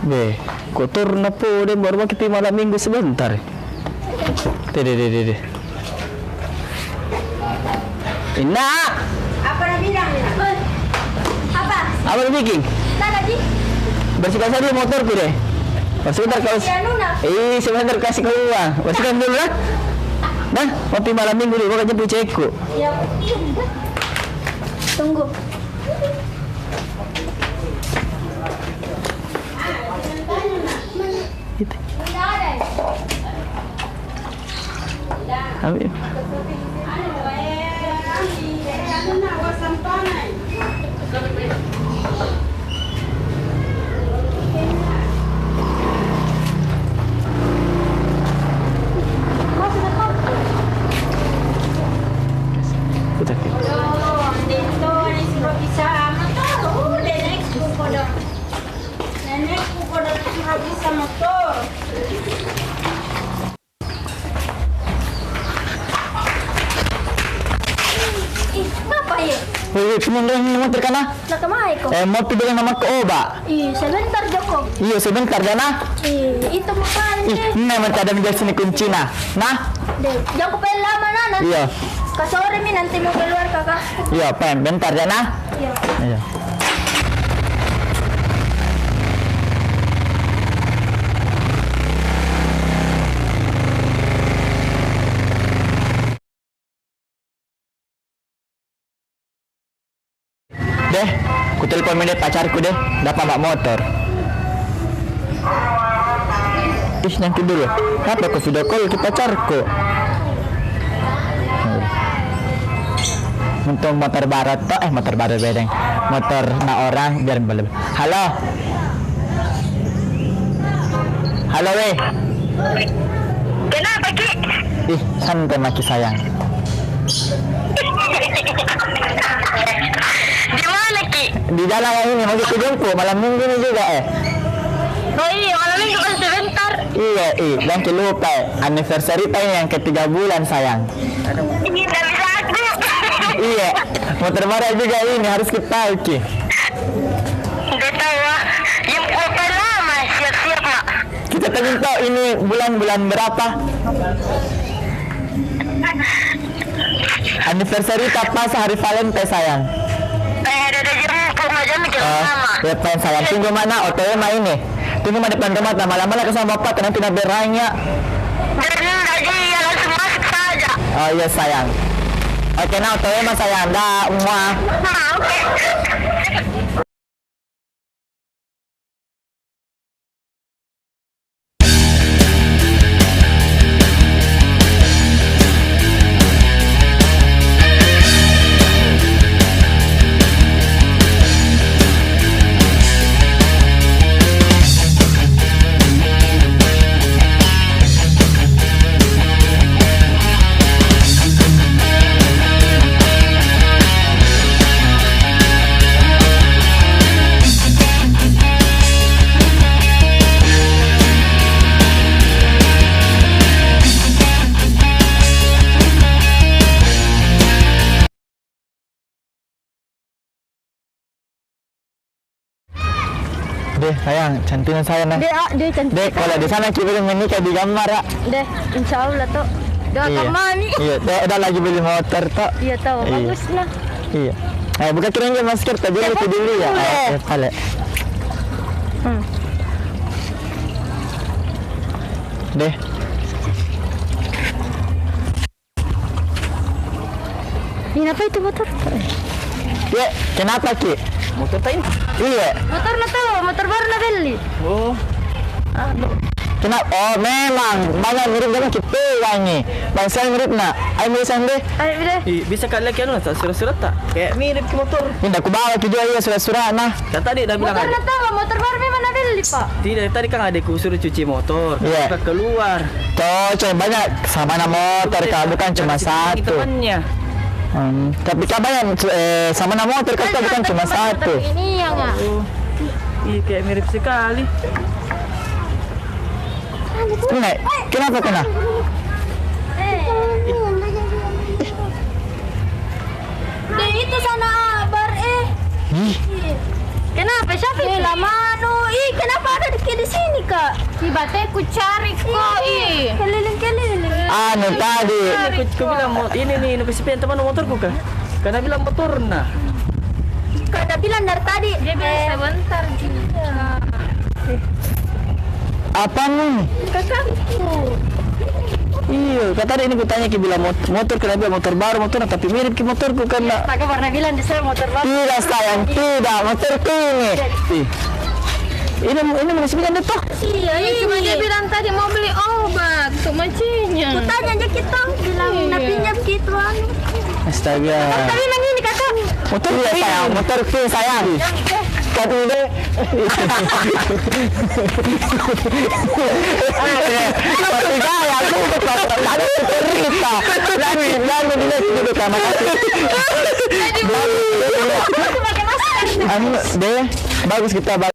Deh, kotor na po. Deh, baru kita malam minggu sebentar. Deh. Ina! Apa nak bilang ni? Apa? Apa yang bikin? Tak lagi. Bersihkan saja motor tu deh. Sebentar kalau... sebentar kasih kau uang. Bersihkan dulu lah. Nah, kopi malam minggu dulu. Kau jemput cekku. Ya. Tunggu. Ambil. Pinundan naman terkana? Nakamay ko. Mau pindah nama ke Oba? Sebentar Joko. Iya, sebentar Jana. Itu makan deh. Ini memang ada di sini kunci nah. Joko pengen lama nanti. Iya. Kasore mi nanti mau keluar kakak. Iya, bentar Jana. Iya. Deh, ku telepon menit pacarku deh, dapat bak motor. Nanti dulu. Kenapa ku video call ke pacarku? Untuk motor barat toh, motor barat bedeng. Motor na orang biar boleh. Halo. Halo weh. Kenapa Ki? Santai maki sayang. Di mana Ki? Di jalan yang ini mau ke jemput malam minggu ini juga Oh iya, malam minggu kan sebentar. Iya, dan lupa anniversary tahun yang ke-3 bulan sayang. Ini tak bisa aku. Iya, motor baru juga ini harus kita Ki. Udah tahu ah, yang berapa lama siap-siap mak. Kita tanya tahu ini bulan-bulan berapa? Anniversary pas hari Valentine sayang. Ada jemput macam macam sama. Depan sayang, tunggu mana OTW main nih. Tunggu mana depan rumah, lama-lama ke sama bapak nanti nak beranya. Dan gaji ya langsung masuk saja. Oh iya sayang. Oke, nah OTW mah sayang, dah muah. Oke. Deh sayang, cantiknya sayang nah. Dia cantik. Deh, kalau di sana kita menikah di gambar ya. Deh, insya Allah tuh. Doakan mami. Iya, udah lagi beli motor toh. Iya tahu, bagus lah. Iya. Buka kiranya masker tadi itu dulu ya. Pale. Deh. Ini apa itu motor? Ya, kenapa Ki? Motor tain? Iya. Motor na tahu, motor baru na beli. Oh. Kenapa? Oh memang banyak mirip dengan kita ini. Bangsa mirip nak. Ayo mirip deh. Ayo deh. Bisa kali lagi anu lah surat-surat tak? Kayak mirip ke motor. Ini aku bawa ke jual ya surat-surat nah. Kan tadi dah bilang Motor ada. na tahu, motor baru memang na beli pak. Tidak, tadi kan adikku suruh cuci motor. Iya. Kita keluar. Cocok banyak sama nama motor kau bukan cuma satu. Temannya. Tapi kau banyak sama nama motor kau bukan cuma satu. Ini yang ya. Oh. Iya kayak mirip sekali. Ini kenapa kena? Deh itu sana bar Ih, Kenapa siapa itu? Lama kenapa ada di Kak di sini kak. Tiba-tiba ku cari kok. Keliling-keliling. Anu tadi. Aku bilang mau ini nih, nu kesepian teman motorku kah? Karena bilang motor nah. Kak udah bilang dari tadi. Dia bilang sebentar juga. Apa nih? Kakakku. Iya, kata tadi ini ku tanya ke bilang motor kena bilang motor baru motor tapi mirip ke motorku karena Kakak pernah bilang di sana motor baru. tidak sayang tidak motorku ini. Ih. Ini mengesmikan itu. Iya, cuma dia bilang tadi mau beli obat untuk macinya. Ku tanya aja kita, bilang napinya begitu anu. Astaga. Tapi memang ini kakak. Motor ya sayang, motorku sayang. Kan udah. Tapi gaya aku tadi cerita. Lalu dia juga sama kasih. Anu deh, bagus kita